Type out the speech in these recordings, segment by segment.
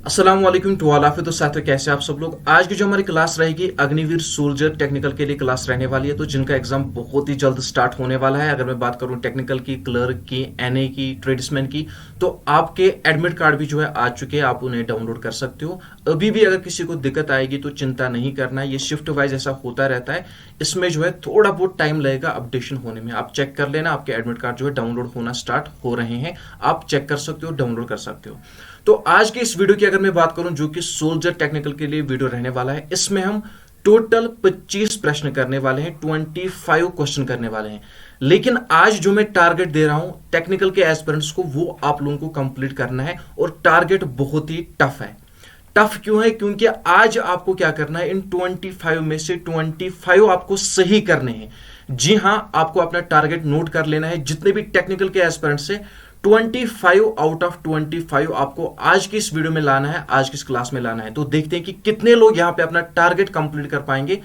अस्सलाम वालेकुम to all of you. तो साथियों, कैसे आप सब लोग। आज की जो हमारी क्लास रहेगी अग्निवीर सोल्जर टेक्निकल के लिए क्लास रहने वाली है, तो जिनका एग्जाम बहुत ही जल्द स्टार्ट होने वाला है। अगर मैं बात करूं टेक्निकल की, क्लर्क की, एनए की, ट्रेड्समैन की, तो आपके एडमिट कार्ड भी जो है आ चुके हैं, आप उन्हें डाउनलोड कर सकते हो। अभी भी अगर किसी को दिक्कत आएगी तो चिंता नहीं करना है, ये शिफ्ट वाइज ऐसा होता रहता है। इसमें जो है थोड़ा बहुत टाइम लगेगा अपडेशन होने में। आप चेक कर लेना, आपके एडमिट कार्ड जो है डाउनलोड होना स्टार्ट हो रहे हैं, आप चेक कर सकते हो, डाउनलोड कर सकते हो। तो आज के इस वीडियो की अगर मैं बात करूं, जो कि सोल्जर टेक्निकल के लिए वीडियो रहने वाला है, इसमें हम टोटल 25 प्रश्न करने वाले हैं, 25 क्वेश्चन करने वाले हैं। लेकिन आज जो मैं टारगेट दे रहा हूं टेक्निकल के एस्पिरेंट्स को, वो आप लोगों को कंप्लीट करना है, और टारगेट बहुत ही टफ है। टफ क्यों है? क्योंकि आज आपको क्या करना है, इन 25 में से 25 आपको सही करने हैं। जी हां, आपको अपना टारगेट नोट कर लेना है। जितने भी टेक्निकल के एस्पिरेंट्स से 25 आउट ऑफ 25 आपको आज की इस वीडियो में लाना है, आज की इस क्लास में लाना है। तो देखते हैं कि कितने लोग यहां पे अपना टारगेट कंप्लीट कर पाएंगे,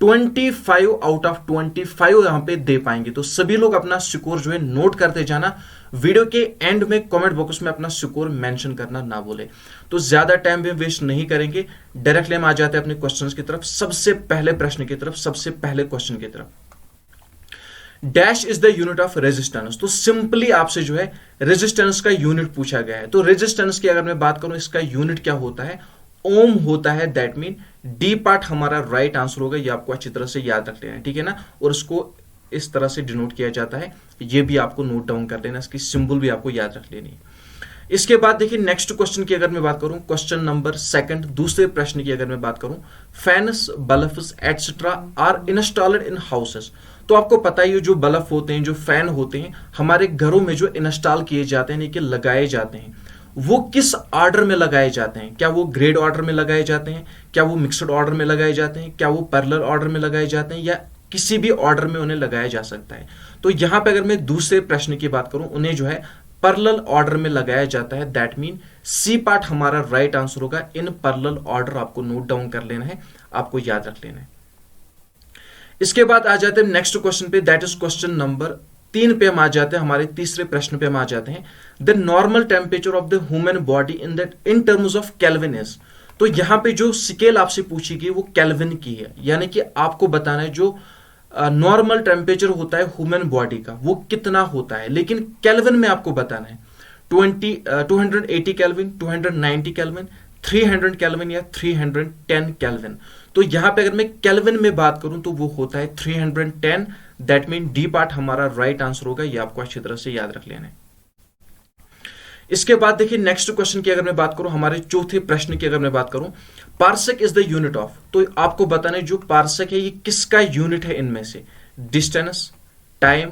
25 आउट ऑफ 25 यहां पे दे पाएंगे। तो सभी लोग अपना स्कोर जो है नोट करते जाना। वीडियो के एंड में कमेंट बॉक्स में अपना स्कोर मेंशन करना ना भूले। तो ज्यादा टाइम भी वेस्ट नहीं करेंगे, डायरेक्टली हम आ जाते हैं अपने क्वेश्चंस की तरफ। सबसे पहले प्रश्न की तरफ, सबसे पहले क्वेश्चन की तरफ। Dash is the unit of resistance. तो सिंपली आपसे जो है रेजिस्टेंस का यूनिट पूछा गया है। तो रेजिस्टेंस की अगर मैं बात करूं, इसका यूनिट क्या होता है, ओम होता है। दैट मीन डी पार्ट हमारा राइट आंसर होगा। ये आपको अच्छी तरह से याद रख लेना है, ठीक है ना। और इसको इस तरह से डिनोट किया जाता है, ये भी आपको नोट डाउन कर लेना, इसकी सिंबल भी आपको याद रख लेनी है। इसके बाद देखिए नेक्स्ट क्वेश्चन की अगर मैं बात करूं, क्वेश्चन नंबर 2, दूसरे प्रश्न की अगर मैं बात करूं, fans, bulbs etcetera are installed in houses. तो आपको पता ही है, जो बल्ब होते हैं, जो फैन होते हैं, हमारे घरों में जो इंस्टॉल किए जाते हैं, कि लगाए जाते हैं, वो किस ऑर्डर में लगाए जाते हैं? क्या वो ग्रेड ऑर्डर में लगाए जाते हैं? क्या वो मिक्सड ऑर्डर में लगाए जाते हैं? क्या वो पैरेलल ऑर्डर में लगाए जाते हैं? या किसी भी ऑर्डर में उन्हें लगाया जा सकता है? तो यहां पे अगर मैं दूसरे प्रश्न की बात करूं, उन्हें जो है पैरेलल ऑर्डर में लगाया जाता है। दैट मीन सी पार्ट हमारा राइट आंसर होगा। इन पैरेलल ऑर्डर आपको नोट डाउन कर लेना है, आपको याद रख लेना है। इसके बाद आ जाते हैं नेक्स्ट क्वेश्चन पे, दैट इज क्वेश्चन नंबर 3 पे हम आ जाते हैं, हमारे तीसरे प्रश्न पे हम आ जाते हैं। The normal temperature of the human body in terms of kelvin is. तो यहां पे जो स्केल आपसे पूछी गई वो केल्विन की है, यानी कि आपको बताना है जो नॉर्मल टेम्परेचर होता है ह्यूमन बॉडी का, वो कितना होता है। लेकिन केल्विन में आपको बताना है 280 केल्विन, 290 केल्विन, 300 केल्विन या 310 केल्विन। तो यहां पे अगर मैं केल्विन में बात करूं तो वो होता है 310। दैट मीन डी पार्ट हमारा राइट आंसर होगा, ये आपको अच्छी तरह से याद रख लेना है। इसके बाद देखिए नेक्स्ट क्वेश्चन की अगर मैं बात करूं, हमारे चौथे प्रश्न की अगर मैं बात करूं, parsec is the unit of. तो आपको बताना है जो पार्सेक है ये किसका यूनिट है इनमें से, distance, time,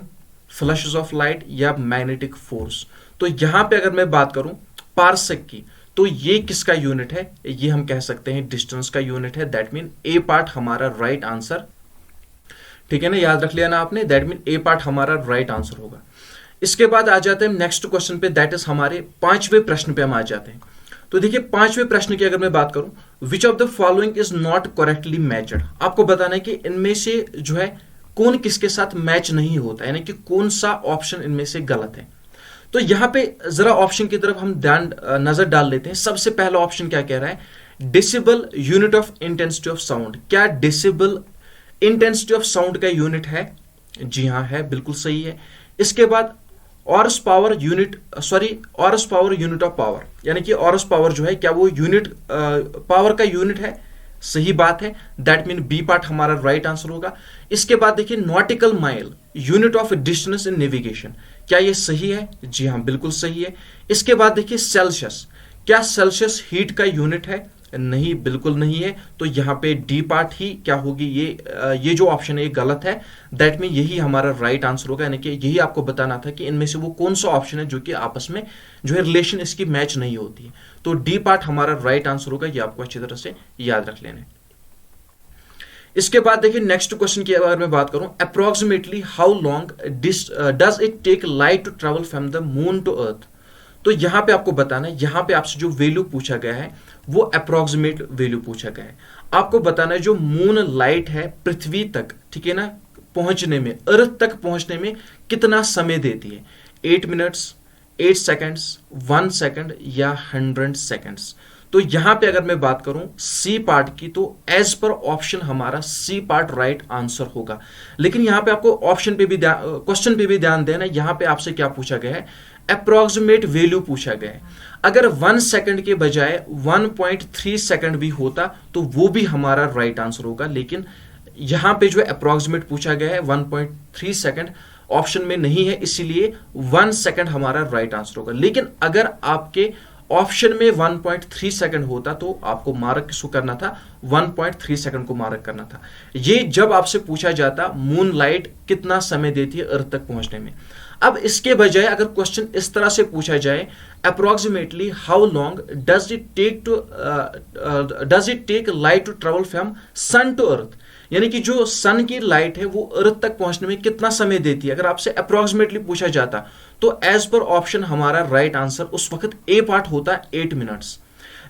flashes of light या मैग्नेटिक फोर्स। तो यहां पे अगर मैं बात करूं पार्सेक की, तो ये किसका यूनिट है? ये हम कह सकते हैं डिस्टेंस का यूनिट है। दैट मीन ए पार्ट हमारा राइट आंसर, ठीक है ना, याद रख लिया ना आपने। दैट मीन ए पार्ट हमारा राइट आंसर होगा। इसके बाद आ जाते हैं नेक्स्ट क्वेश्चन पे, दैट इज हमारे 5वें प्रश्न पे हम आ जाते हैं। तो देखिए 5वें प्रश्न की अगर मैं बात करूं, which of the following is not correctly matched. आपको बताना है कि इनमें से जो है कौन किसके साथ मैच नहीं होता, यानी कि कौन सा ऑप्शन इनमें से गलत है। तो यहां पे जरा ऑप्शन की तरफ हम ध्यान नजर डाल लेते हैं। सबसे पहला ऑप्शन क्या कह रहा है, decibel unit of intensity of sound. क्या डेसिबल इंटेंसिटी ऑफ साउंड का यूनिट है? जी हां है, बिल्कुल सही है। इसके बाद Aurus power unit of power, यानी कि ऑरस पावर जो है क्या वो यूनिट पावर का यूनिट है? सही बात है। दैट मीन बी पार्ट हमारा राइट आंसर होगा। इसके बाद देखिए nautical mile unit of distance in navigation, क्या ये सही है? जी हाँ, बिल्कुल सही है। इसके बाद देखिए सेल्सियस, क्या सेल्सियस हीट का यूनिट है? नहीं, बिल्कुल नहीं है। तो यहाँ पे डी पार्ट ही क्या होगी, ये जो ऑप्शन है ये गलत है। दैट मीन यही हमारा राइट आंसर होगा, यानी कि यही आपको बताना था कि इनमें से वो कौन सा ऑप्शन है जो कि आपस में जो है रिलेशन इसकी मैच नहीं होती है। तो डी पार्ट हमारा राइट आंसर होगा, ये आपको अच्छी तरह से याद रख लेना है। इसके बाद देखिए नेक्स्ट क्वेश्चन की अगर मैं बात करूं, approximately how long does it take light to travel from the moon to earth. तो यहां पे आपको बताना है, यहां पे आपसे जो वैल्यू पूछा गया है वो अप्रोक्सीमेट वैल्यू पूछा गया है। आपको बताना है जो मून लाइट है पृथ्वी तक, ठीक है ना, पहुंचने में, अर्थ तक पहुंचने में कितना समय देती है। 8 मिनट्स, 8 सेकंड्स, 1 सेकंड या 100 सेकंड्स। तो यहां पे अगर मैं बात करूं सी पार्ट की, तो एज पर ऑप्शन हमारा सी पार्ट राइट आंसर होगा। लेकिन यहां पे आपको ऑप्शन पे भी क्वेश्चन पे भी ध्यान देना, यहां पे आपसे क्या पूछा गया है, अप्रोक्सीमेट वैल्यू पूछा गया है। अगर 1 सेकंड के बजाय 1.3 सेकंड भी होता तो वो भी हमारा राइट आंसर होगा, लेकिन यहां पे जो है अप्रोक्सीमेट पूछा गया है 1.3 सेकंड ऑप्शन में नहीं है, इसीलिए 1 सेकंड हमारा राइट आंसर होगा। लेकिन अगर आपके ऑप्शन में 1.3 सेकंड होता तो आपको मार्क किसको करना था, 1.3 सेकंड को मार्क करना था। ये जब आपसे पूछा जाता मून लाइट कितना समय देती है अर्थ तक पहुंचने में। अब इसके बजाय अगर क्वेश्चन इस तरह से पूछा जाए, approximately how long does it take light to travel from sun to earth, यानी कि जो सन की लाइट है वो अर्थ तक पहुंचने में कितना समय देती है, अगर आपसे अप्रोक्सीमेटली पूछा जाता तो एज पर ऑप्शन हमारा राइट आंसर उस वक्त ए पार्ट होता 8 मिनट्स।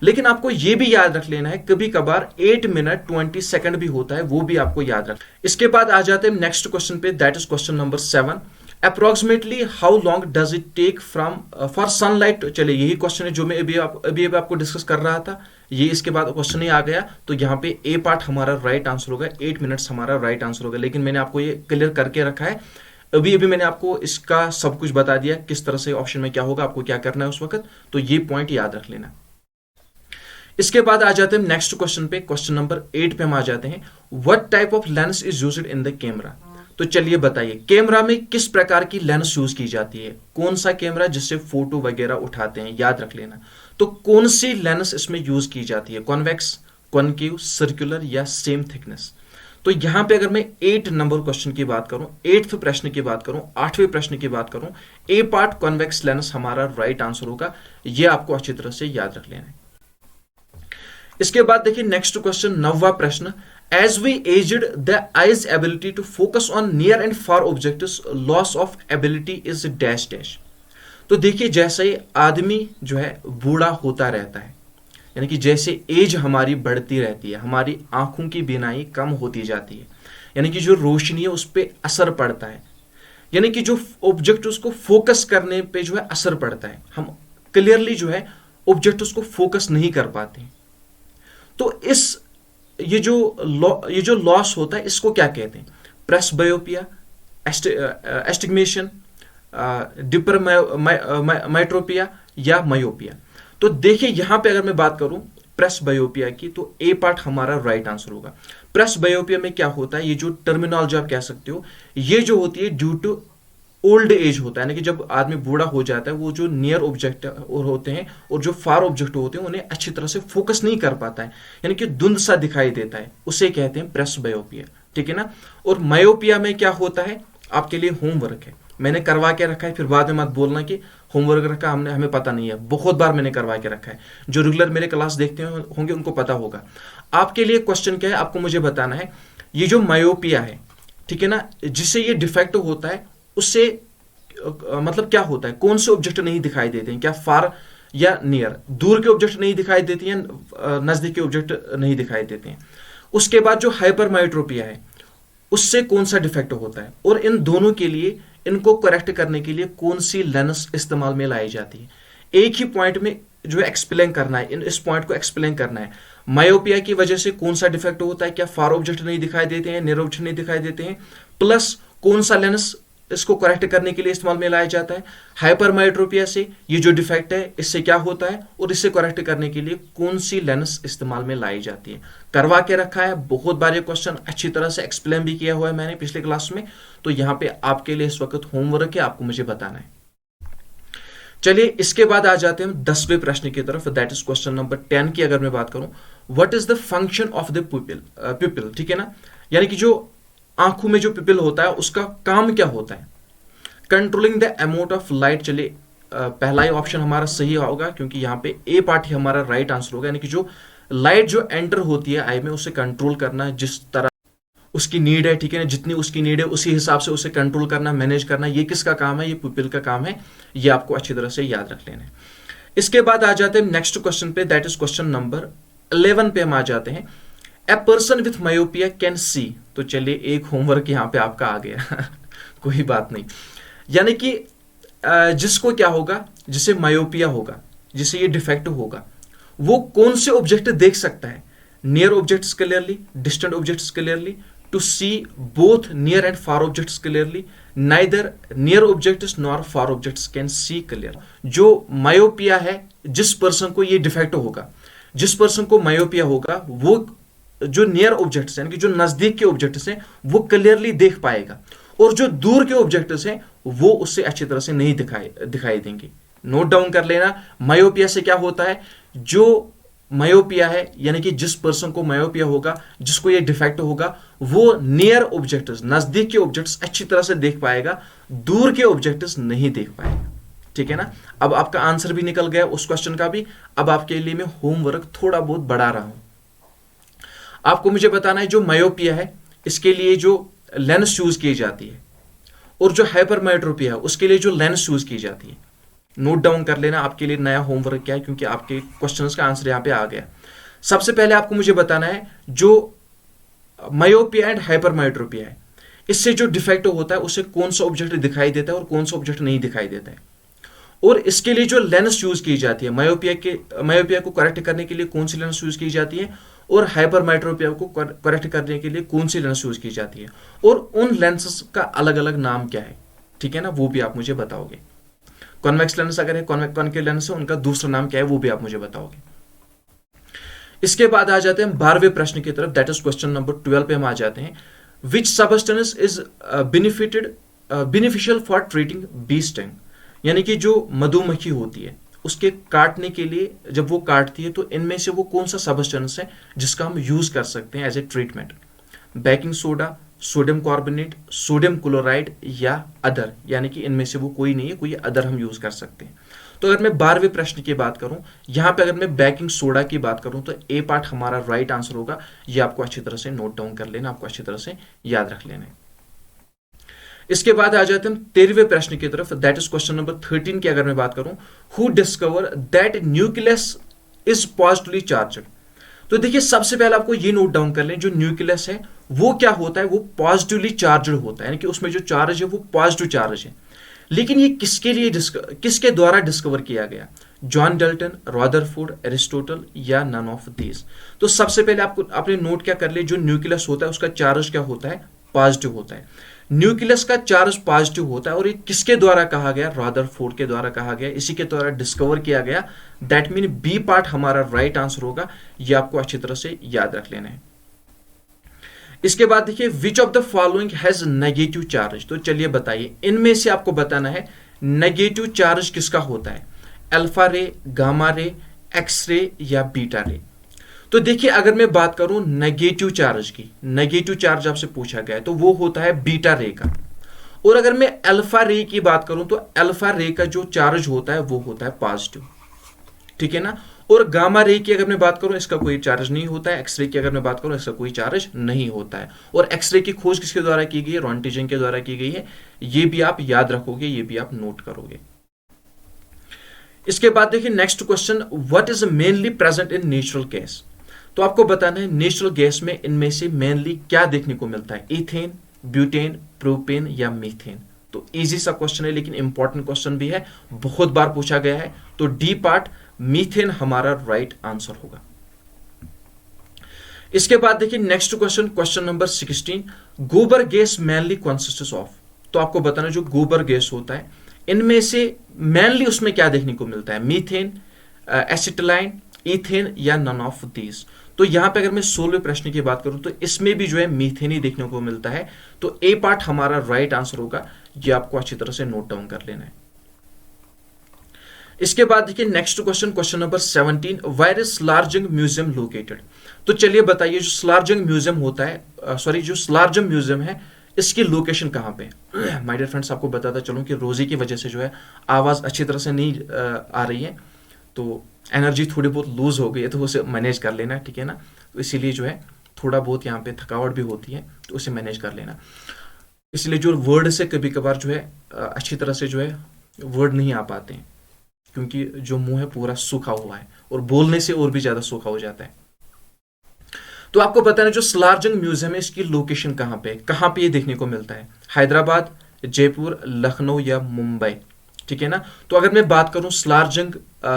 लेकिन आपको यह भी याद रख लेना है, कभी कभार 8 मिनट 20 सेकंड भी होता है, वो भी आपको याद रख। इसके बाद आ जाते हैं नेक्स्ट क्वेश्चन पे, that is question number 7। Approximately how long does it take from for sunlight, चलिए यही क्वेश्चन है जो मैं अभी आपको डिस्कस कर रहा था, ये इसके बाद क्वेश्चन ही आ गया, तो यहाँ पे ए पार्ट हमारा राइट आंसर होगा, 8 मिनट्स हमारा राइट आंसर होगा। लेकिन मैंने आपको ये क्लियर करके रखा है, अभी मैंने आपको इसका सब कुछ बता दिया किस तरह से ऑप्शन में क्या होगा, आपको क्या करना है उस वक्त, तो ये पॉइंट याद रख लेना। इसके बाद आ जाते हैं नेक्स्ट क्वेश्चन पे, क्वेश्चन नंबर 8 पे हम आ जाते हैं। What type of lens is used in the camera, तो चलिए बताइए कैमरा में किस प्रकार की लेंस यूज की जाती है, कौन सा कैमरा जिससे फोटो वगैरह उठाते हैं, याद रख लेना। तो कौन सी लेंस इसमें यूज की जाती है, कॉन्वेक्स, कॉनकेव, सर्कुलर या सेम थिकनेस। तो यहां पे अगर मैं 8 नंबर क्वेश्चन की बात करूं, 8वें प्रश्न की बात करूं, 8वें प्रश्न की बात करूं, ए पार्ट कॉन्वेक्स लेंस हमारा राइट आंसर होगा, यह आपको अच्छी तरह से याद रख लेना है। इसके बाद देखिए नेक्स्ट क्वेश्चन, 9वां प्रश्न, as we aged the eye's ability to focus on near and far objects, loss of ability is dash dash. तो देखिए जैसे ही आदमी जो है बूढ़ा होता रहता है, यानी कि जैसे एज हमारी बढ़ती रहती है, हमारी आंखों की बीनाई कम होती जाती है, यानी कि जो रोशनी है उस पर असर पड़ता है, यानी कि जो ऑब्जेक्ट उसको फोकस करने पे जो है असर पड़ता है, हम क्लियरली जो है ऑब्जेक्ट उसको फोकस नहीं कर पाते। तो ये जो लॉस होता है इसको क्या कहते हैं, प्रेसबायोपिया, एस्टिग्मेशन, डिपरमेट्रोपिया या मायोपिया। तो देखिए यहां पे अगर मैं बात करूं प्रेसबायोपिया की, तो ए पार्ट हमारा राइट आंसर होगा। प्रेसबायोपिया में क्या होता है, ये जो टर्मिनोलॉजी आप कह सकते हो, ये जो होती है ड्यू टू ओल्ड एज होता है, यानी कि जब आदमी बूढ़ा हो जाता है, वो जो नियर ऑब्जेक्ट होते हैं और जो फार ऑब्जेक्ट होते हैं उन्हें अच्छी तरह से फोकस नहीं कर पाता है, यानी कि धुंध सा दिखाई देता है, उसे कहते हैं प्रेसबायोपिया, ठीक है ना। और मायोपिया में क्या होता है, आपके लिए होमवर्क है, मैंने करवा के रखा है, फिर बाद में मत बोलना कि होमवर्क रखा हमने, हमें पता नहीं है, बहुत बार मैंने करवा के रखा है, जो रेगुलर मेरे क्लास देखते होंगे उनको पता होगा। आपके लिए क्वेश्चन क्या है, आपको मुझे बताना है, ये जो मायोपिया है, ठीक है ना, जिससे ये डिफेक्ट होता है, उससे मतलब क्या होता है, कौन से ऑब्जेक्ट नहीं दिखाई देते हैं, क्या फार या नियर, दूर के ऑब्जेक्ट नहीं दिखाई देते हैं, नजदीक के ऑब्जेक्ट नहीं दिखाई देते हैं। उसके बाद जो हाइपरमाइट्रोपिया है, उससे कौन सा डिफेक्ट होता है, और इन दोनों के लिए, इनको करेक्ट करने के लिए कौन सी लेंस इस्तेमाल में लाई जाती है, एक ही पॉइंट में जो है एक्सप्लेन करना है, इस पॉइंट को एक्सप्लेन करना है। मायोपिया की वजह से कौन सा डिफेक्ट होता है, क्या फार ऑब्जेक्ट नहीं दिखाई देते हैं, नियर ऑब्जेक्ट नहीं दिखाई देते हैं, प्लस कौन सा लेंस इसको करेक्ट करने के लिए इस्तेमाल में लाया जाता है। हाइपरमाइट्रोपिया से ये जो डिफेक्ट है इससे क्या होता है, और इससे करेक्ट करने के लिए कौन सी लेंस इस्तेमाल में लाई जाती है, करवा के रखा है, बहुत बार ये क्वेश्चन अच्छी तरह से एक्सप्लेन भी किया हुआ है मैंने पिछले क्लास में। तो यहाँ पे आपके लिए इस वक्त होमवर्क है, आपको मुझे बताना है। चलिए इसके बाद आ जाते हैं हम 10वें प्रश्न की तरफ, दैट इज क्वेश्चन नंबर 10 की अगर मैं बात करूं, what is the function of the pupil, ठीक है ना, यानी कि जो आंखों में जो पिपिल होता है उसका काम क्या होता है, controlling the amount of light. चलिए पहला ही ऑप्शन हमारा सही होगा, क्योंकि यहाँ पे ए पार्ट ही हमारा राइट आंसर होगा, यानी कि जो लाइट जो एंटर होती है आई में उसे कंट्रोल करना, जिस तरह उसकी नीड है, ठीक है ना, जितनी उसकी नीड है उसी हिसाब से उसे कंट्रोल करना, मैनेज करना, ये किसका काम है, ये पिपिल का काम है, ये आपको अच्छी तरह से याद रख लेना है। इसके बाद आ जाते हैं नेक्स्ट क्वेश्चन पे, दैट इज क्वेश्चन नंबर 11 पे हम आ जाते हैं। A person with myopia can see, तो चलिए एक होमवर्क यहाँ पे आपका आ गया कोई बात नहीं, यानी कि जिसको क्या होगा, जिसे मायोपिया होगा, जिसे ये डिफेक्ट होगा, वो कौन से ऑब्जेक्ट देख सकता है? Near objects clearly, distant objects clearly, to see both near and far objects clearly, neither near objects nor far objects can see clear. जो मायोपिया है, जिस पर्सन को ये डिफेक्ट होगा, जिस पर्सन को मायोपिया होगा, वो जो नियर ऑब्जेक्ट्स हैं, यानी कि जो नजदीक के ऑब्जेक्ट्स हैं, वो क्लियरली देख पाएगा, और जो दूर के ऑब्जेक्ट्स हैं वो उससे अच्छी तरह से नहीं दिखाई देंगे। नोट डाउन कर लेना, मायोपिया से क्या होता है? जो मायोपिया है, यानी कि जिस पर्सन को मायोपिया होगा, जिसको ये डिफेक्ट होगा, वो नियर ऑब्जेक्ट्स, नजदीक के ऑब्जेक्ट्स अच्छी तरह से देख पाएगा, दूर के ऑब्जेक्ट्स नहीं देख पाएगा। ठीक है ना? अब आपका आंसर भी निकल गया उस क्वेश्चन का भी। अब आपके लिए मैं होमवर्क थोड़ा बहुत बढ़ा रहा हूं। आपको मुझे बताना है जो मायोपिया है इसके लिए जो लेंस यूज की जाती है, और जो हाइपरमेट्रोपिया है उसके लिए जो लेंस यूज की जाती है। नोट डाउन कर लेना, आपके लिए नया होमवर्क क्या है, क्योंकि आपके क्वेश्चंस का आंसर यहां पे आ गया। सबसे पहले आपको मुझे बताना है जो मायोपिया एंड हाइपरमेट्रोपिया है, इससे जो डिफेक्ट होता है उसे कौन सा ऑब्जेक्ट दिखाई देता है और कौन सा ऑब्जेक्ट नहीं दिखाई देता है, और इसके लिए जो लेंस यूज की जाती है, मायोपिया को करेक्ट करने के लिए कौन सी लेंस यूज की जाती है, और हाइपरमेट्रोपिया को करेक्ट करने के लिए कौन सी लेंस यूज की जाती है, और उन लेंसेस का अलग अलग नाम क्या है। ठीक है ना? वो भी आप मुझे बताओगे। कॉन्वेक्स लेंस अगर है, कॉनकेव लेंस है, उनका दूसरा नाम क्या है वो भी आप मुझे बताओगे। इसके बाद आ जाते हैं 12वें प्रश्न की तरफ, दैट इज क्वेश्चन नंबर 12 पे हम आ जाते हैं। Which substance is beneficial for treating bee sting, यानी कि जो मधुमक्खी होती है उसके काटने के लिए जब वो काटती है तो इनमें से वो कौन सा सबस्टेंस है जिसका हम यूज कर सकते हैं as a treatment? Baking soda, sodium carbonate, sodium chloride या अदर, यानी कि इनमें से वो कोई नहीं है, कोई अदर हम यूज कर सकते हैं। तो अगर मैं 12वें प्रश्न की बात करूं, यहां पे अगर मैं बेकिंग सोडा की बात करूं तो ए पार्ट हमारा राइट आंसर होगा। ये आपको अच्छी तरह से नोट डाउन कर लेना, आपको अच्छी तरह से याद रख लेना है। इसके बाद आ जाते हैं 13वें प्रश्न की तरफ, दैट इज क्वेश्चन नंबर 13 की अगर मैं बात करूं, who discover that nucleus is positively charge. तो देखिए सबसे पहले आपको ये नोट डाउन कर लें, जो न्यूक्लियस है वो क्या होता है, वो पॉजिटिवली चार्ज होता है, यानी कि उसमें जो चार्ज है वो पॉजिटिव चार्ज है। लेकिन ये किसके द्वारा डिस्कवर किया गया? जॉन डल्टन, रॉदरफोर्ड, एरिस्टोटल या नन ऑफ दीज। तो सबसे पहले आपने नोट क्या कर ले, जो न्यूक्लियस होता है उसका चार्ज क्या होता है? पॉजिटिव होता है। न्यूक्लियस का चार्ज पॉजिटिव होता है, और ये किसके द्वारा कहा गया? रॉदरफोर्ड के द्वारा कहा गया, इसी के द्वारा डिस्कवर किया गया। दैट मीन बी पार्ट हमारा राइट आंसर होगा। ये आपको अच्छी तरह से याद रख लेना है। इसके बाद देखिए, which of the following has negative charge. तो चलिए बताइए, इनमें से आपको बताना है नेगेटिव चार्ज किसका होता है? अल्फा रे, गामा रे, एक्स रे या बीटा रे। तो देखिए अगर मैं बात करूं नेगेटिव चार्ज की, नेगेटिव चार्ज आपसे पूछा गया है तो वो होता है बीटा रे का। और अगर मैं अल्फा रे की बात करूं तो अल्फा रे का जो चार्ज होता है वो होता है पॉजिटिव। ठीक है ना? और गामा रे की अगर मैं बात करूं इसका कोई चार्ज नहीं होता है। एक्सरे की अगर मैं बात करूं इसका कोई चार्ज नहीं होता है। और एक्सरे की खोज किसके द्वारा की गई है? रॉन्टिजन के द्वारा की गई है। ये भी आप याद रखोगे, ये भी आप नोट करोगे। इसके बाद देखिए next question, what is mainly present in natural gas. तो आपको बताना है नेचुरल गैस में इनमें से मेनली क्या देखने को मिलता है? इथेन, ब्यूटेन, प्रोपेन या मीथेन। तो इजी सा क्वेश्चन है लेकिन इंपॉर्टेंट क्वेश्चन भी है, बहुत बार पूछा गया है। तो डी पार्ट मीथेन हमारा राइट आंसर होगा। इसके बाद देखिए नेक्स्ट क्वेश्चन, क्वेश्चन नंबर 16, गोबर गैस मेनली कंसिस्ट्स ऑफ। तो आपको बताना जो गोबर गैस होता है इनमें से मेनली उसमें क्या देखने को मिलता है? मीथेन, एसिटिलाइन, इथेन या नन ऑफ दीज। तो यहां पे अगर मैं 16वें प्रश्न की बात करूं तो इसमें भी जो है मीथेन ही देखने को मिलता है। तो ए पार्ट हमारा राइट आंसर होगा। ये आपको अच्छी तरह से नोट डाउन कर लेना है। इसके बाद देखिए next question, question number 17, where is Salarjung museum located. तो चलिए बताइए जो स्लारजंग म्यूजियम होता है, जो स्लारजंग म्यूजियम है इसकी लोकेशन कहां पे? माय डियर फ्रेंड्स, आपको बताता चलूं कि रोजी की वजह से जो है आवाज अच्छी तरह से नहीं आ रही है, तो एनर्जी थोड़ी बहुत लूज हो गई है, तो उसे मैनेज कर लेना, ठीक है ना? तो इसीलिए जो है थोड़ा बहुत यहाँ पे थकावट भी होती है, तो उसे मैनेज कर लेना। इसलिए जो वर्ड से कभी कभार जो है अच्छी तरह से जो है वर्ड नहीं आ पाते हैं, क्योंकि जो मुंह है पूरा सूखा हुआ है और बोलने से और भी ज्यादा सूखा हो जाता है। तो आपको बताना जो स्लारजंग म्यूजियम है इसकी लोकेशन कहाँ पे ये देखने को मिलता है? हैदराबाद, जयपुर, लखनऊ या मुंबई। ठीक है ना। तो अगर मैं बात करूं सलारजंग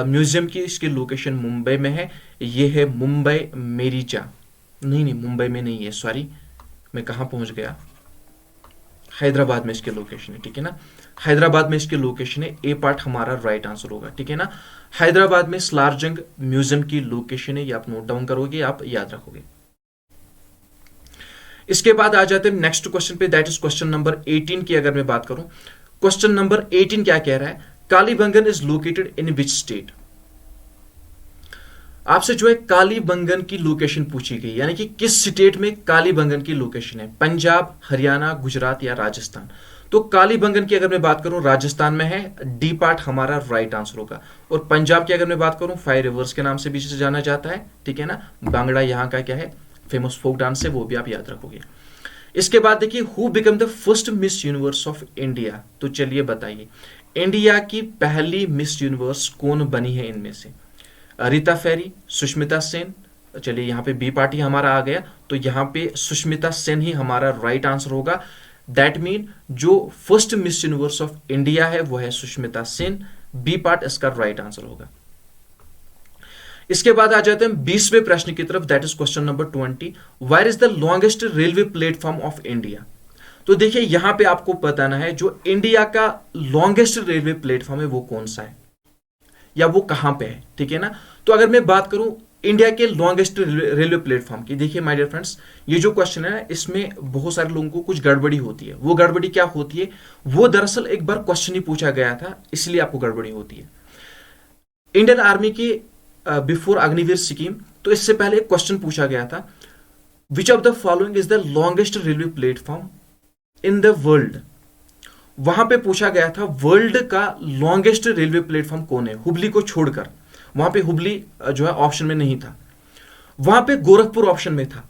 म्यूजियम की, इसकी लोकेशन मुंबई में है। ये है मुंबई मेरीजा, नहीं मुंबई में नहीं है, सॉरी, मैं कहाँ पहुंच गया, हैदराबाद में इसकी लोकेशन है, ठीक है ना। हैदराबाद में इसकी लोकेशन है, ए पार्ट हमारा राइट आंसर होगा, ठीक है ना। हैदराबाद में सलारजंग म्यूजियम की लोकेशन है, ये आप नोट डाउन करोगे, आप याद रखोगे। इसके बाद आ जाते हैं नेक्स्ट क्वेश्चन पे, दैट इज क्वेश्चन नंबर 18 की अगर मैं बात करूं। क्वेश्चन नंबर 18 क्या कह रहा है, Kalibangan is located in which state. आपसे जो है कालीबंगन की लोकेशन पूछी गई, यानी कि किस स्टेट में कालीबंगन की लोकेशन है, पंजाब, हरियाणा, गुजरात या राजस्थान। तो कालीबंगन की अगर मैं बात करूं राजस्थान में है, डी पार्ट हमारा राइट आंसर होगा। और पंजाब की अगर मैं बात करूं 5 रिवर्स के नाम से भी इसे जाना जाता है, ठीक है ना। बांगड़ा यहाँ का क्या है, फेमस फोक डांस है, वो भी आप याद रखोगे। इसके बाद देखिए, who become the first miss universe of India. तो चलिए बताइए, इंडिया की पहली मिस यूनिवर्स कौन बनी है इनमें से, रीता फेरी, सुष्मिता सेन। चलिए यहाँ पे बी पार्टी हमारा आ गया, तो यहाँ पे सुष्मिता सेन ही हमारा राइट आंसर होगा। दैट मीन जो first miss universe of India है वो है सुष्मिता सेन, बी पार्ट इसका राइट आंसर होगा। इसके बाद आ जाते हैं 20वें प्रश्न की तरफ, that is question number 20, where is the longest railway platform of India. तो देखिए यहां पे आपको बताना है जो इंडिया का लॉन्गेस्ट रेलवे प्लेटफॉर्म है वो कौन सा है या वो कहां पे है, ठीक है ना। तो अगर मैं बात करूं इंडिया के लॉन्गेस्ट रेलवे प्लेटफॉर्म की, देखिए माय डियर फ्रेंड्स, ये जो क्वेश्चन है इसमें बहुत सारे लोगों को कुछ गड़बड़ी होती है। वो गड़बड़ी क्या होती है, वो दरअसल एक बार क्वेश्चन ही पूछा गया था, इसलिए आपको गड़बड़ी होती है। इंडियन आर्मी की बिफोर अग्निवीर स्कीम, तो इससे पहले एक क्वेश्चन पूछा गया था, which of the following is the longest railway platform in the world. वहां पे पूछा गया था वर्ल्ड का लॉन्गेस्ट रेलवे प्लेटफॉर्म कौन है, हुबली को छोड़कर। वहां पे हुबली जो है ऑप्शन में नहीं था, वहां पे गोरखपुर ऑप्शन में था।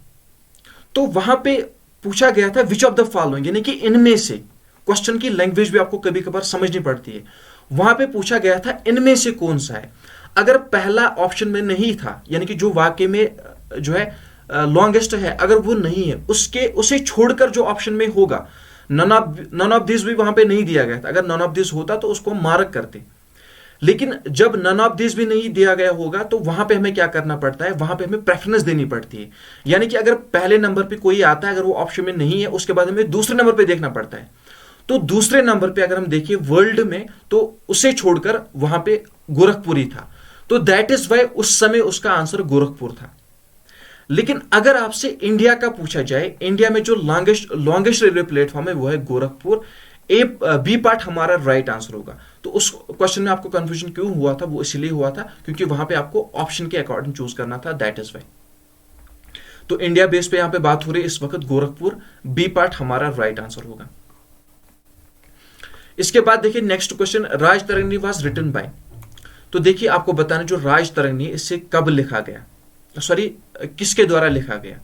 तो वहां पे पूछा गया था विच ऑफ द फॉलोइंग, यानी कि इनमें से। क्वेश्चन की लैंग्वेज भी आपको कभी कभार समझनी पड़ती है। वहां पे पूछा गया था इनमें से कौन सा है। अगर पहला ऑप्शन में नहीं था, यानी कि जो वाकई में जो है लॉन्गेस्ट है, अगर वो नहीं है, उसे छोड़कर जो ऑप्शन में होगा, नन ऑफ दिस भी वहां पे नहीं दिया गया था। अगर नन ऑफ दिस होता तो उसको मार्क करते, लेकिन जब नन ऑफ दिस भी नहीं दिया गया होगा तो वहां पे हमें क्या करना पड़ता है, वहां पे हमें प्रेफरेंस देनी पड़ती है। यानी कि अगर पहले नंबर पे कोई आता है, अगर वो ऑप्शन में नहीं है, उसके बाद हमें दूसरे नंबर पे देखना पड़ता है। तो दूसरे नंबर पे अगर हम देखिए वर्ल्ड में, तो उसे छोड़कर वहां पे गोरखपुर ही था। तो दैट इज वाई उस समय उसका आंसर गोरखपुर था। लेकिन अगर आपसे इंडिया का पूछा जाए, इंडिया में जो लॉन्गेस्ट रेलवे प्लेटफॉर्म है वो है गोरखपुर, बी पार्ट हमारा राइट आंसर होगा। तो उस क्वेश्चन में आपको कंफ्यूजन क्यों हुआ था, वो इसलिए हुआ था क्योंकि वहां पे आपको ऑप्शन के अकॉर्डिंग चूज करना था, दैट इज वाई। तो इंडिया बेस पे यहां पे बात हो रही है इस वक्त गोरखपुर, बी पार्ट हमारा राइट आंसर होगा। इसके बाद देखिए next question, Rajatarangini was written by. तो देखिए आपको बताना जो राज तरंगिणी इससे कब लिखा गया, सॉरी किसके द्वारा लिखा गया।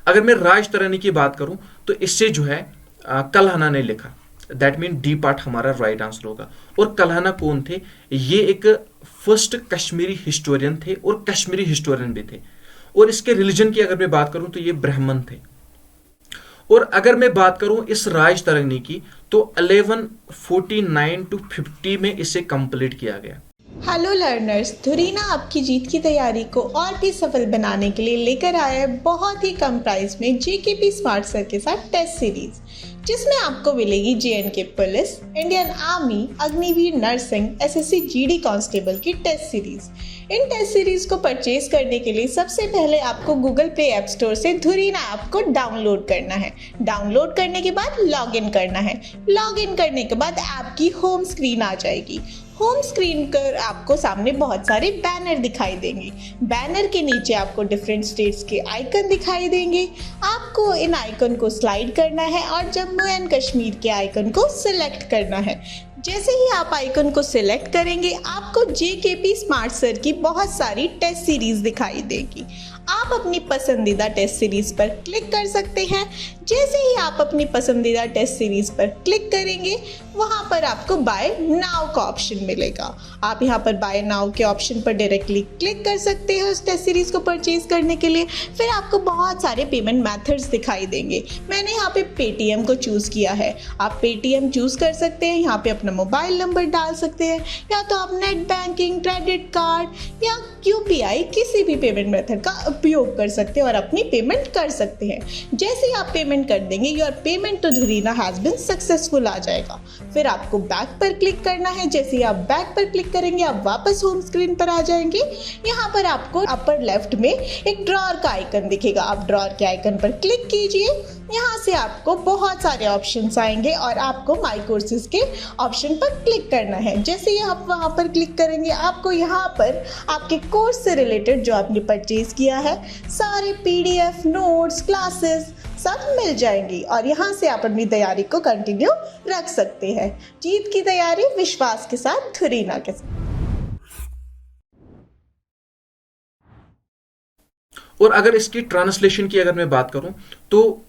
अगर मैं राज तरंगिणी की बात करूं तो इससे जो है कल्हना ने लिखा, दैट मीन डी पार्ट हमारा राइट आंसर होगा। और कल्हना कौन थे, ये एक फर्स्ट कश्मीरी हिस्टोरियन थे और कश्मीरी हिस्टोरियन भी थे। और इसके रिलीजन की अगर मैं बात करूं तो ये ब्राह्मण थे। और अगर मैं बात करूं इस राज तरंगिणी की, तो 1149 to 50 में इसे कंप्लीट किया गया। हेलो लर्नर्स, धुरीना आपकी जीत की तैयारी को और भी सफल बनाने के लिए लेकर आया है बहुत ही कम प्राइस में जेकेपी स्मार्ट सर के साथ टेस्ट सीरीज, जिसमें आपको मिलेगी JNK police, Indian army, Agniveer nursing, SSC GD constable की टेस्ट सीरीज। इन टेस्ट सीरीज को परचेज करने के लिए सबसे पहले आपको गूगल प्ले ऐप स्टोर से धुरीना ऐप को डाउनलोड करना है। डाउनलोड करने के बाद लॉगिन करना है। लॉगिन करने के बाद ऐप की होम स्क्रीन आ जाएगी। होम स्क्रीन पर आपको सामने बहुत सारे बैनर दिखाई देंगे। बैनर के नीचे आपको डिफरेंट स्टेट्स के आइकन दिखाई देंगे। आपको इन आइकन को स्लाइड करना है और जम्मू एंड कश्मीर के आइकन को सिलेक्ट करना है। जैसे ही आप आइकन को सिलेक्ट करेंगे, आपको जेकेपी स्मार्ट सर की बहुत सारी टेस्ट सीरीज दिखाई देगी। आप अपनी पसंदीदा टेस्ट सीरीज पर क्लिक कर सकते हैं। जैसे ही आप अपनी पसंदीदा टेस्ट सीरीज पर क्लिक करेंगे, वहां पर आपको बाय नाउ का ऑप्शन मिलेगा। आप यहां पर बाय नाउ के ऑप्शन पर डायरेक्टली क्लिक कर सकते हैं उस टेस्ट सीरीज को परचेज करने के लिए। फिर आपको बहुत सारे पेमेंट मेथड्स दिखाई देंगे। मैंने यहाँ पे पेटीएम को चूज किया है। आप पेटीएम चूज कर सकते हैं, यहाँ पे अपना मोबाइल नंबर डाल सकते हैं, या तो आप नेट बैंकिंग, क्रेडिट कार्ड या यूपीआई किसी भी पेमेंट मेथड का उपयोग कर सकते हैं और अपनी पेमेंट कर सकते हैं। जैसे ही आप पेमेंट कर देंगे, your payment to Dhurina has been successful आ जाएगा। फिर आपको बैक पर क्लिक करना है। जैसे ही आप बैक पर क्लिक करेंगे, आप वापस होम स्क्रीन पर आ जाएंगे। यहाँ पर आपको अपर लेफ्ट में एक ड्रॉअर का आइकन दिखेगा। आप ड्रॉअर के आइकन पर क्लिक कीजिए। यहाँ से आपको बहुत सारे ऑप्शंस आएंगे और आपको माई कोर्सेज के ऑप्शन पर क्लिक करना है। जैसे ही आप वहाँ पर क्लिक करेंगे, आपको यहाँ पर आपके कोर्स से रिलेटेड जो आपने परचेज किया है सारे पीडीएफ, नोट्स, क्लासेस सब मिल जाएंगी और यहाँ से आप अपनी तैयारी को कंटिन्यू रख सकते हैं। जीत की तैयारी विश्वास के साथ, धुरीना के साथ। और अगर इसकी ट्रांसलेशन की अगर मैं बात करूं तो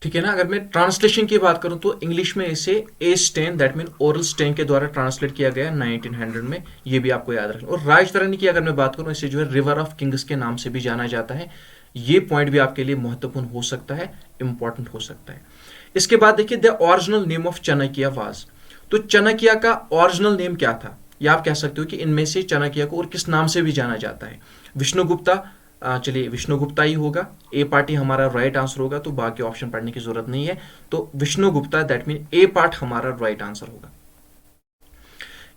ठीक है ना, अगर मैं ट्रांसलेशन की बात करूं तो इंग्लिश में इसे a stain, that mean oral stain के द्वारा ट्रांसलेट किया गया 1900 में। ये भी आपको याद रखना। और राजतरणी की अगर मैं बात करूं, इसे जो है रिवर ऑफ किंग्स के नाम से भी जाना जाता है। ये पॉइंट भी आपके लिए महत्वपूर्ण हो सकता है, इंपॉर्टेंट हो सकता है। इसके बाद देखिए, the original name of Chanakya was. तो चाणक्य का ओरिजिनल नेम क्या था, या आप कह सकते हो कि इनमें से चाणक्य को और किस नाम से भी जाना जाता है। विष्णुगुप्ता, चलिए विष्णुगुप्ता ही होगा। ए पार्ट ही हमारा राइट आंसर होगा, तो बाकी ऑप्शन पढ़ने की जरूरत नहीं है। तो विष्णुगुप्ता, दैट मीन ए पार्ट हमारा राइट आंसर होगा।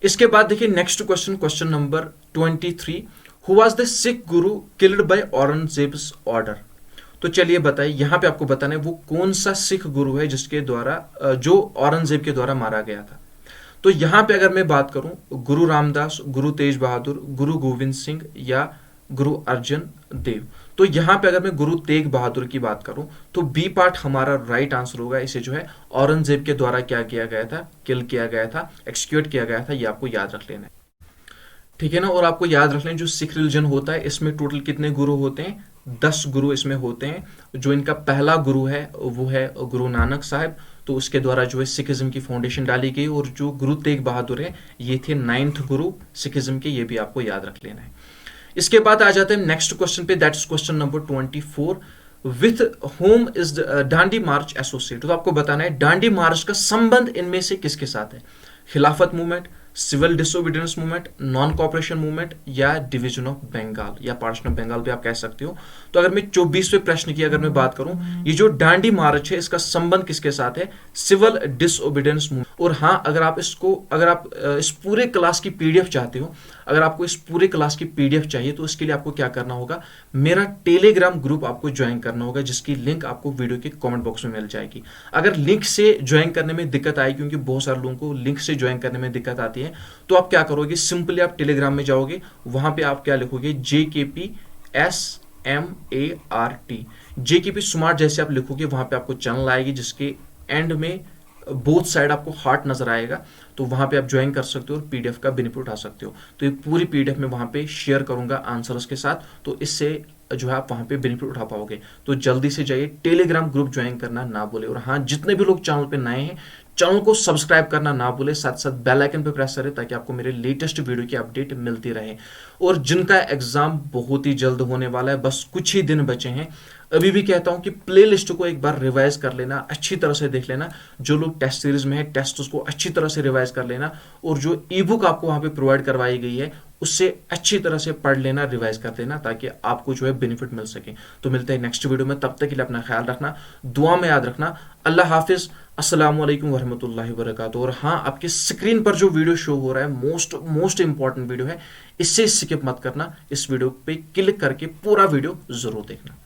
इसके बाद देखिए next question, question number 23, who was the Sikh Guru killed by Aurangzeb's order. तो चलिए बताइए, यहां पे आपको बताना है वो कौन सा सिख गुरु है जिसके द्वारा, जो औरंगजेब के द्वारा मारा गया था। तो यहां पे अगर मैं बात करूं, गुरु रामदास, गुरु तेज बहादुर, गुरु गोविंद सिंह या गुरु अर्जन देव। तो यहां पे अगर मैं गुरु तेग बहादुर की बात करूं तो बी पार्ट हमारा राइट आंसर होगा। इसे जो है औरंगजेब के द्वारा क्या किया गया था, किल किया गया था, एक्सक्यूट किया गया था। ये आपको याद रख लेना है, ठीक है ना। और आपको याद रख लें, जो सिख रिलीजन होता है इसमें टोटल कितने गुरु होते हैं, 10 गुरु इसमें होते हैं। जो इनका पहला गुरु है वो है गुरु नानक साहब, तो उसके द्वारा जो है सिखिज्म की फाउंडेशन डाली गई। और जो गुरु तेग बहादुर है ये थे 9th गुरु सिखिज्म के। ये भी आपको याद रख लेना है। इसके बाद आ जाते हैं नेक्स्ट क्वेश्चन पे, that is question number 24, with home is Dandi March associate. तो आपको बताना है डांडी मार्च का संबंध इनमें से किसके साथ है। Khilafat movement, civil disobedience movement, non cooperation movement या डिवीजन ऑफ बंगाल या पार्टीशन ऑफ बंगाल भी आप कह सकते हो। तो अगर मैं 24वें प्रश्न की अगर मैं बात करूं, ये जो डांडी मार्च है इसका संबंध किसके साथ है, सिविल डिसोबीडियंस मूवमेंट। और हाँ, अगर आप इस पूरे क्लास की पीडीएफ चाहते हो, अगर आपको इस पूरे क्लास की पीडीएफ चाहिए तो इसके लिए आपको क्या करना होगा, मेरा टेलीग्राम ग्रुप आपको ज्वाइन करना होगा, जिसकी लिंक आपको वीडियो के कमेंट बॉक्स में मिल जाएगी। अगर लिंक से ज्वाइन करने में दिक्कत आएगी, क्योंकि बहुत सारे लोगों को लिंक से ज्वाइन करने में दिक्कत आती है, तो आप क्या करोगे, सिंपली आप टेलीग्राम में जाओगे, वहां पे आप क्या लिखोगे, JKPSMART, JKP स्मार्ट जैसे आप लिखोगे, वहां पे आपको चैनल आएगी जिसके एंड में बोथ साइड आपको हार्ट नजर आएगा। तो वहां पे आप ज्वाइन कर सकते हो और पीडीएफ का बेनिफिट उठा सकते हो। तो ये पूरी पीडीएफ में वहां पे शेयर करूंगा आंसर्स के साथ, तो इससे जो है आप वहां पे बेनिफिट उठा पाओगे। तो जल्दी से जाइए, टेलीग्राम ग्रुप ज्वाइन करना ना भूले। और हाँ, जितने भी लोग चैनल पे नए हैं, चैनल को सब्सक्राइब करना ना भूले, साथ साथ बेल आइकन पे प्रेस करें ताकि आपको मेरे लेटेस्ट वीडियो की अपडेट मिलती रहे। और जिनका एग्जाम बहुत ही जल्द होने वाला है, बस कुछ ही दिन बचे हैं, अभी भी कहता हूं कि प्लेलिस्ट को एक बार रिवाइज कर लेना, अच्छी तरह से देख लेना। जो लोग टेस्ट सीरीज में है, टेस्ट उसको अच्छी तरह से रिवाइज कर लेना। और जो ई बुक आपको वहां पे प्रोवाइड करवाई गई है उससे अच्छी तरह से पढ़ लेना, रिवाइज कर लेना, ताकि आपको जो है बेनिफिट मिल सके। तो मिलते हैं नेक्स्ट वीडियो में, तब तक के लिए अपना ख्याल रखना, दुआ में याद रखना। अल्लाह हाफिज, अस्सलाम वालेकुम वरहमतुल्लाहि वबरकातुहू। और हाँ, आपकी स्क्रीन पर जो वीडियो शो हो रहा है मोस्ट इंपॉर्टेंट वीडियो है, इससे स्किप मत करना। इस वीडियो पे क्लिक करके पूरा वीडियो जरूर देखना।